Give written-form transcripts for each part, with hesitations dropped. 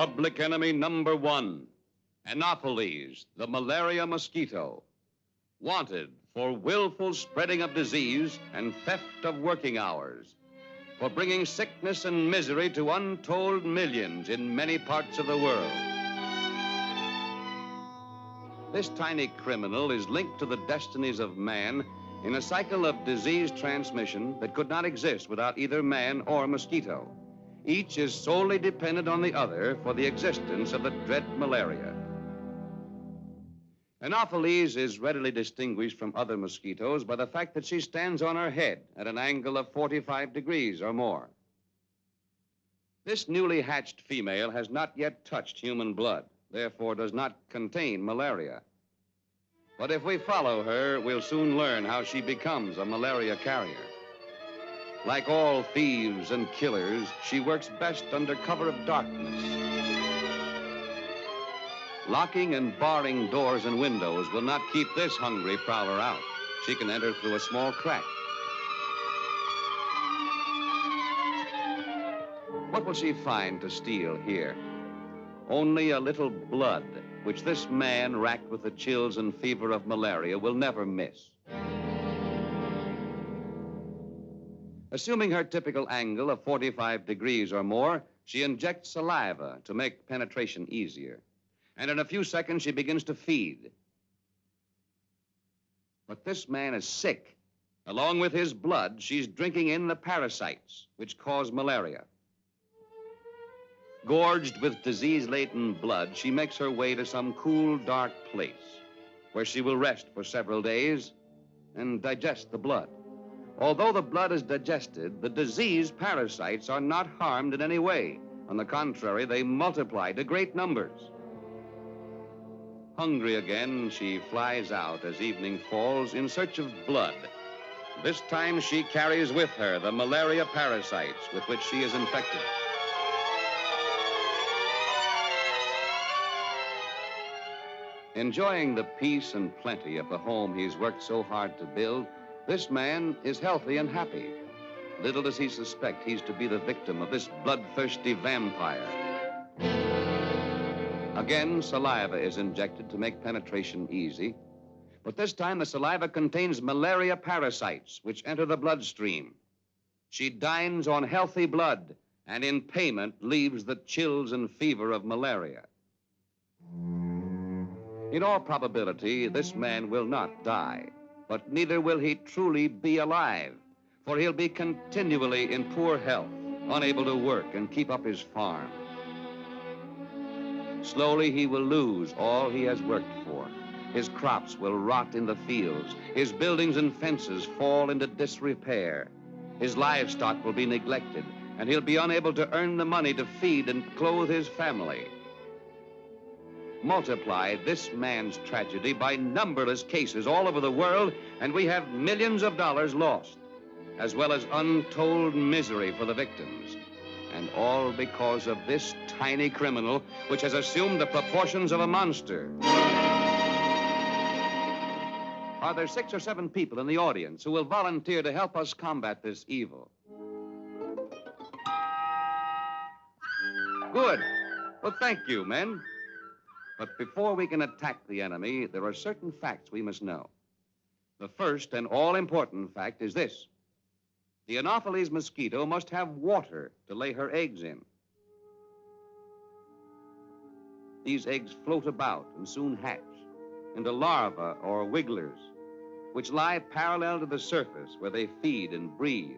Public enemy number one, Anopheles, the malaria mosquito. Wanted for willful spreading of disease and theft of working hours, for bringing sickness and misery to untold millions in many parts of the world. This tiny criminal is linked to the destinies of man in a cycle of disease transmission that could not exist without either man or mosquito. Each is solely dependent on the other for the existence of the dread malaria. Anopheles is readily distinguished from other mosquitoes by the fact that she stands on her head at an angle of 45 degrees or more. This newly hatched female has not yet touched human blood, therefore does not contain malaria. But if we follow her, we'll soon learn how she becomes a malaria carrier. Like all thieves and killers, she works best under cover of darkness. Locking and barring doors and windows will not keep this hungry prowler out. She can enter through a small crack. What will she find to steal here? Only a little blood, which this man, racked with the chills and fever of malaria, will never miss. Assuming her typical angle of 45 degrees or more, she injects saliva to make penetration easier. And in a few seconds, she begins to feed. But this man is sick. Along with his blood, she's drinking in the parasites, which cause malaria. Gorged with disease-laden blood, she makes her way to some cool, dark place where she will rest for several days and digest the blood. Although the blood is digested, the disease parasites are not harmed in any way. On the contrary, they multiply to great numbers. Hungry again, she flies out as evening falls in search of blood. This time she carries with her the malaria parasites with which she is infected. Enjoying the peace and plenty of the home he's worked so hard to build, this man is healthy and happy. Little does he suspect he's to be the victim of this bloodthirsty vampire. Again, saliva is injected to make penetration easy. But this time, the saliva contains malaria parasites, which enter the bloodstream. She dines on healthy blood, and in payment leaves the chills and fever of malaria. In all probability, this man will not die, but neither will he truly be alive, for he'll be continually in poor health, unable to work and keep up his farm. Slowly, he will lose all he has worked for. His crops will rot in the fields. His buildings and fences fall into disrepair. His livestock will be neglected, and he'll be unable to earn the money to feed and clothe his family. Multiply this man's tragedy by numberless cases all over the world, and we have millions of dollars lost, as well as untold misery for the victims. And all because of this tiny criminal, which has assumed the proportions of a monster. Are there 6 or 7 people in the audience who will volunteer to help us combat this evil? Good. Well, thank you, men. But before we can attack the enemy, there are certain facts we must know. The first and all-important fact is this. The Anopheles mosquito must have water to lay her eggs in. These eggs float about and soon hatch into larvae or wigglers, which lie parallel to the surface where they feed and breathe.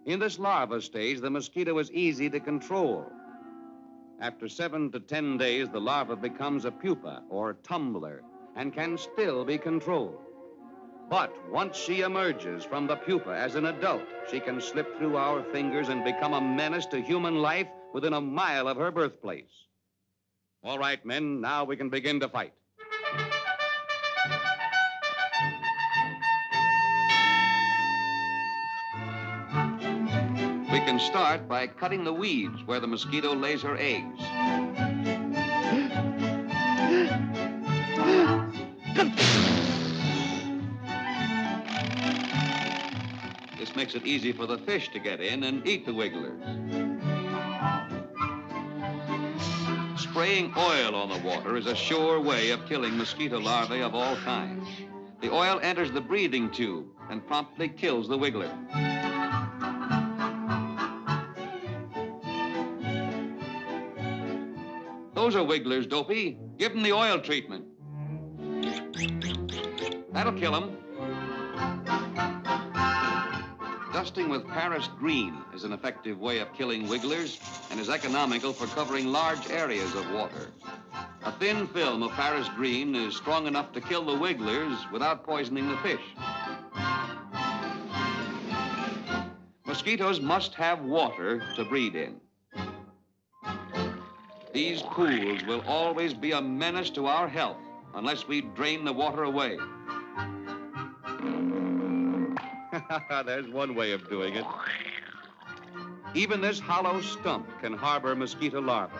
In this larva stage, the mosquito is easy to control. After 7 to 10 days, the larva becomes a pupa or tumbler and can still be controlled. But once she emerges from the pupa as an adult, she can slip through our fingers and become a menace to human life within a mile of her birthplace. All right, men, now we can begin to fight. We can start by cutting the weeds where the mosquito lays her eggs. This makes it easy for the fish to get in and eat the wigglers. Spraying oil on the water is a sure way of killing mosquito larvae of all kinds. The oil enters the breathing tube and promptly kills the wiggler. Those are wigglers, Dopey. Give them the oil treatment. That'll kill them. Dusting with Paris green is an effective way of killing wigglers and is economical for covering large areas of water. A thin film of Paris green is strong enough to kill the wigglers without poisoning the fish. Mosquitoes must have water to breed in. These pools will always be a menace to our health unless we drain the water away. There's one way of doing it. Even this hollow stump can harbor mosquito larvae.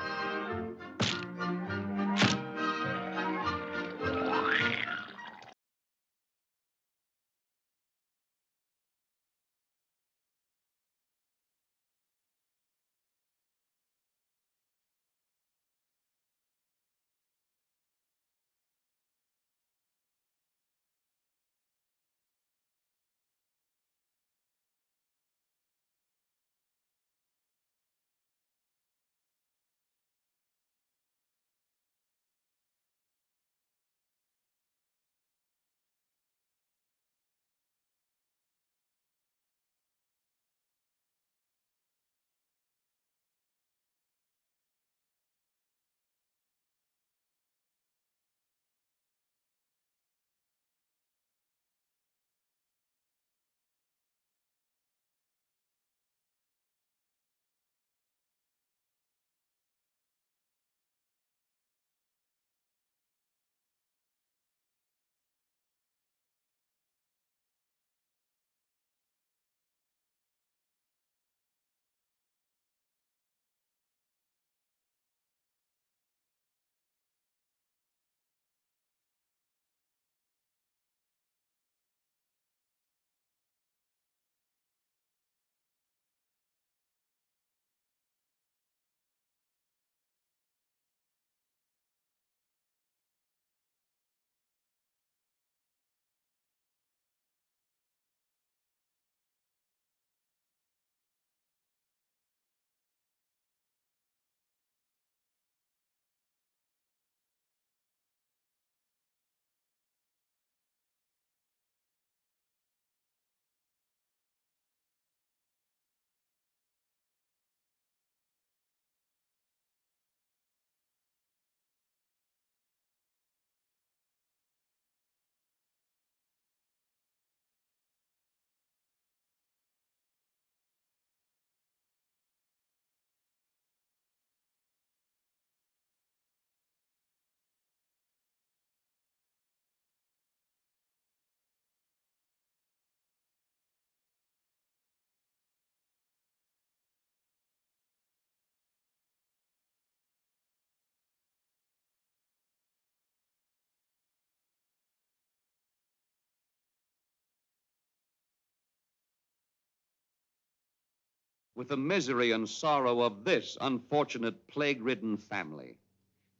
With the misery and sorrow of this unfortunate plague-ridden family.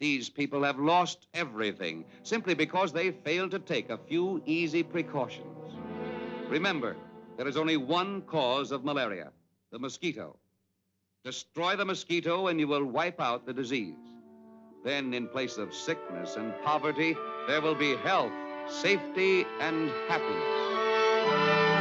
These people have lost everything simply because they failed to take a few easy precautions. Remember, there is only one cause of malaria, the mosquito. Destroy the mosquito and you will wipe out the disease. Then, in place of sickness and poverty, there will be health, safety, and happiness.